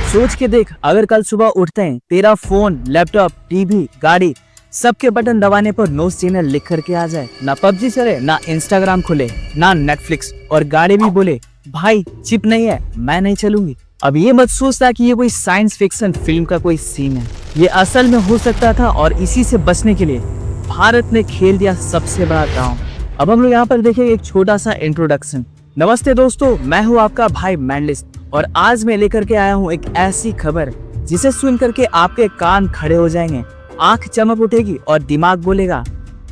सोच के देख, अगर कल सुबह उठते हैं तेरा फोन, लैपटॉप, टीवी, गाड़ी सबके बटन दबाने पर नो चैनल लिख करके आ जाए, ना पबजी चले, ना इंस्टाग्राम खुले, ना नेटफ्लिक्स, और गाड़ी भी बोले भाई चिप नहीं है मैं नहीं चलूंगी। अब ये मत सोचता कि ये कोई साइंस फिक्शन फिल्म का कोई सीन है, ये असल में हो सकता था और इसी से बचने के लिए भारत ने खेल दिया सबसे बड़ा दांव। अब हम लोग यहाँ पर देखेंगे एक छोटा सा इंट्रोडक्शन। नमस्ते दोस्तों, मैं हूँ आपका भाई मैंडलिस्ट और आज मैं लेकर के आया हूँ एक ऐसी खबर जिसे सुन करके आपके कान खड़े हो जाएंगे, आंख चमक उठेगी और दिमाग बोलेगा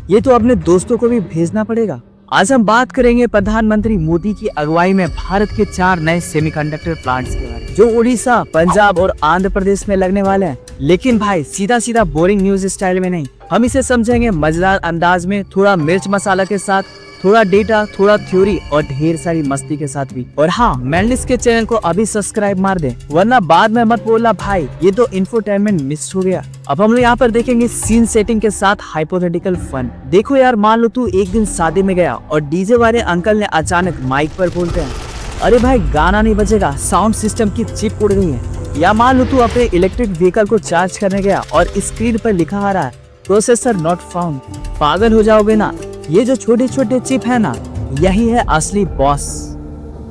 ये तो अपने दोस्तों को भी भेजना पड़ेगा। आज हम बात करेंगे प्रधानमंत्री मोदी की अगुवाई में भारत के 4 नए सेमीकंडक्टर प्लांट्स के बारे में, जो उड़ीसा, पंजाब और आंध्र प्रदेश में लगने वाले हैं। लेकिन भाई सीधा सीधा बोरिंग न्यूज स्टाइल में नहीं, हम इसे समझेंगे मजेदार अंदाज में, थोड़ा मिर्च मसाला के साथ, थोड़ा डेटा, थोड़ा थ्योरी और ढेर सारी मस्ती के साथ भी। और हाँ, मैंडलिस्ट के चैनल को अभी सब्सक्राइब मार दे, वरना बाद में मत बोलना भाई ये तो इंफोटेनमेंट मिस हो गया। अब हम लोग यहाँ पर देखेंगे सीन सेटिंग के साथ हाइपोथेटिकल फन। देखो यार, मान लो तू एक दिन शादी में गया और डीजे वाले अंकल ने अचानक माइक पर बोलते हैं अरे भाई गाना नहीं बजेगा, साउंड सिस्टम की चिप उड़ गई है। या मान लो तू अपने इलेक्ट्रिक व्हीकल को चार्ज करने गया और स्क्रीन पर लिखा आ रहा है प्रोसेसर नॉट फाउंड। पागल हो जाओगे ना, ये जो छोटे छोटे चिप है ना, यही है असली बॉस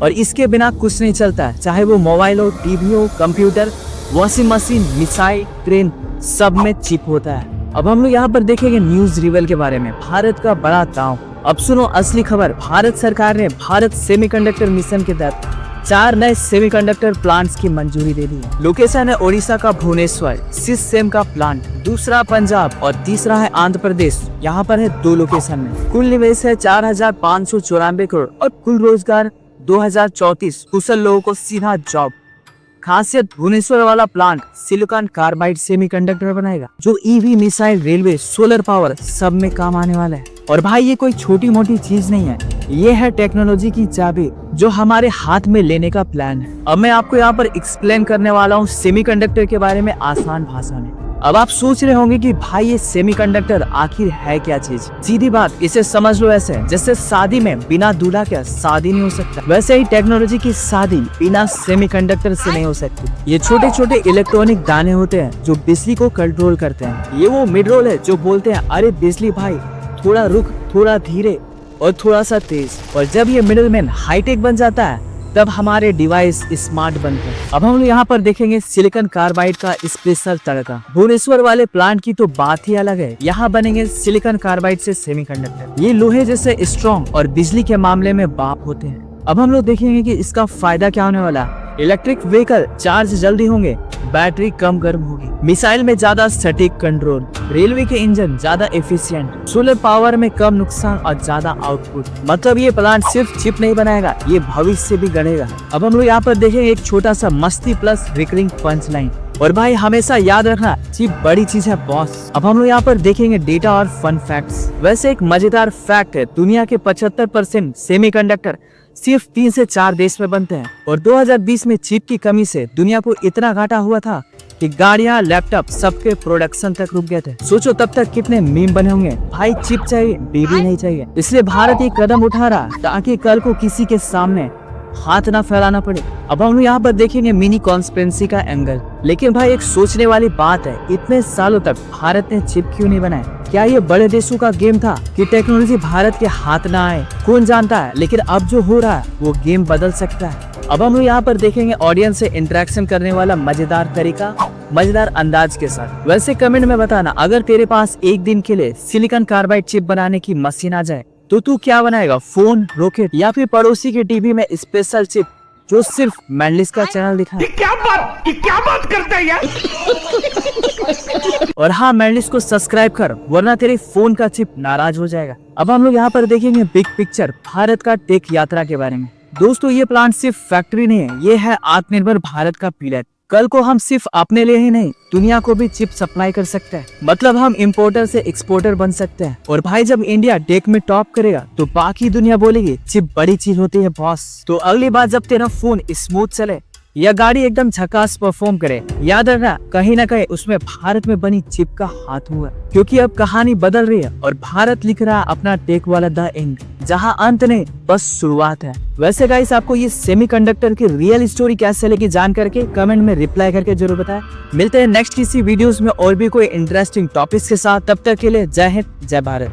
और इसके बिना कुछ नहीं चलता है, चाहे वो मोबाइल हो, टीवी हो, computer, washing machine, missile, train, सब में चिप होता है। अब हम लोग यहाँ पर देखेंगे न्यूज रिवल के बारे में, भारत का बड़ा दांव। अब सुनो असली खबर, भारत सरकार ने भारत सेमीकंडक्टर मिशन के तहत 4 नए सेमीकंडक्टर प्लांट्स की मंजूरी दे दी है। लोकेशन है ओडिशा का भुवनेश्वर, सिस-सेम का प्लांट, दूसरा पंजाब और तीसरा है आंध्र प्रदेश। यहाँ पर है 2 लोकेशन में। कुल निवेश है 4,594 करोड़ और कुल रोजगार 2034 कुशल लोगों को सीधा जॉब। खासियत, भुवनेश्वर वाला प्लांट सिलिकॉन कार्बाइड सेमीकंडक्टर बनाएगा जो EV, missile, railway, solar power सब में काम आने वाला है। और भाई ये कोई छोटी मोटी चीज नहीं है, ये है टेक्नोलॉजी की चाबी जो हमारे हाथ में लेने का प्लान है। अब मैं आपको यहाँ पर एक्सप्लेन करने वाला हूँ सेमीकंडक्टर के बारे में आसान भाषा में। अब आप सोच रहे होंगे कि भाई ये सेमीकंडक्टर आखिर है क्या चीज। सीधी बात, इसे समझ लो ऐसे जैसे शादी में बिना दूल्हा के शादी नहीं हो सकता, वैसे ही टेक्नोलॉजी की शादी बिना सेमीकंडक्टर से नहीं हो सकती। ये छोटे छोटे इलेक्ट्रॉनिक दाने होते हैं जो बिजली को कंट्रोल करते हैं। ये वो मिड रोल है जो बोलते हैं अरे बिजली भाई थोड़ा रुक, थोड़ा धीरे और थोड़ा सा तेज। और जब ये मिडलमैन हाईटेक बन जाता है तब हमारे डिवाइस स्मार्ट बनते हैं। अब हम यहाँ पर देखेंगे सिलिकॉन कार्बाइड का स्पेशल तड़का। भुवनेश्वर वाले प्लांट की तो बात ही अलग है, यहाँ बनेंगे सिलिकॉन कार्बाइड से सेमीकंडक्टर। ये लोहे जैसे स्ट्रॉन्ग और बिजली के मामले में बाप होते हैं। अब हम लोग देखेंगे कि इसका फायदा क्या होने वाला है। इलेक्ट्रिक व्हीकल चार्ज जल्दी होंगे, बैटरी कम गर्म होगी, मिसाइल में ज्यादा सटीक कंट्रोल, रेलवे के इंजन ज्यादा एफिशिएंट, सोलर पावर में कम नुकसान और ज्यादा आउटपुट। मतलब ये प्लांट सिर्फ चिप नहीं बनाएगा, ये भविष्य भी गढ़ेगा। अब हम लोग यहाँ पर देखेंगे एक छोटा सा मस्ती प्लस रिकरिंग पंच लाइन। और भाई हमेशा याद रखना, चिप बड़ी चीज है बॉस। अब हम लोग यहाँ पर देखेंगे डेटा और फन फैक्ट्स। वैसे एक मजेदार फैक्ट है, दुनिया के 75% सेमीकंडक्टर सिर्फ 3 से 4 देश में बनते हैं और 2020 में चिप की कमी से दुनिया को इतना घाटा हुआ था कि गाड़ियां, लैपटॉप सबके प्रोडक्शन तक रुक गए थे। सोचो तब तक कितने मीम बने होंगे, भाई चिप चाहिए, बेबी नहीं चाहिए। इसलिए भारत एक कदम उठा रहा ताकि कल को किसी के सामने हाथ ना फैलाना पड़े। अब हम यहाँ पर देखेंगे मिनी कॉन्स्पिरेसी का एंगल। लेकिन भाई एक सोचने वाली बात है, इतने सालों तक भारत ने चिप क्यों नहीं बनाया? क्या ये बड़े देशों का गेम था कि टेक्नोलॉजी भारत के हाथ ना आए? कौन जानता है, लेकिन अब जो हो रहा है वो गेम बदल सकता है। अब हम यहाँ पर देखेंगे ऑडियंस से इंटरेक्शन करने वाला मजेदार तरीका, मजेदार अंदाज के साथ। वैसे कमेंट में बताना, अगर तेरे पास एक दिन के लिए सिलिकॉन कार्बाइड चिप बनाने की मशीन आ जाए तो तू क्या बनाएगा? फोन, रॉकेट या फिर पड़ोसी के टीवी में स्पेशल चिप जो सिर्फ मैंडलिस्ट का चैनल दिखा? ये क्या बात करता है यार? और हाँ, मैंडलिस्ट को सब्सक्राइब कर, वरना तेरे फोन का चिप नाराज हो जाएगा। अब हम लोग यहाँ पर देखेंगे बिग पिक्चर, भारत का टेक यात्रा के बारे में। दोस्तों ये प्लांट सिर्फ फैक्ट्री नहीं है, ये है आत्मनिर्भर भारत का पिलर। कल को हम सिर्फ अपने लिए ही नहीं, दुनिया को भी चिप सप्लाई कर सकते हैं। मतलब हम इंपोर्टर से एक्सपोर्टर बन सकते हैं। और भाई जब इंडिया टेक में टॉप करेगा तो बाकी दुनिया बोलेगी चिप बड़ी चीज होती है बॉस। तो अगली बार जब तेरा फोन स्मूथ चले यह गाड़ी एकदम झकास परफॉर्म करे। याद रखना कहीं ना कहीं उसमें भारत में बनी चिप का हाथ हुआ, क्योंकि अब कहानी बदल रही है और भारत लिख रहा अपना टेक वाला द एंड, जहां अंत नहीं बस शुरुआत है। वैसे गाइस आपको ये सेमीकंडक्टर की रियल स्टोरी कैसे लगी जान करके कमेंट में रिप्लाई करके जरूर बताएं। मिलते हैं नेक्स्ट किसी वीडियोस में और भी कोई इंटरेस्टिंग टॉपिक्स के साथ। तब तक के लिए जय हिंद जय भारत।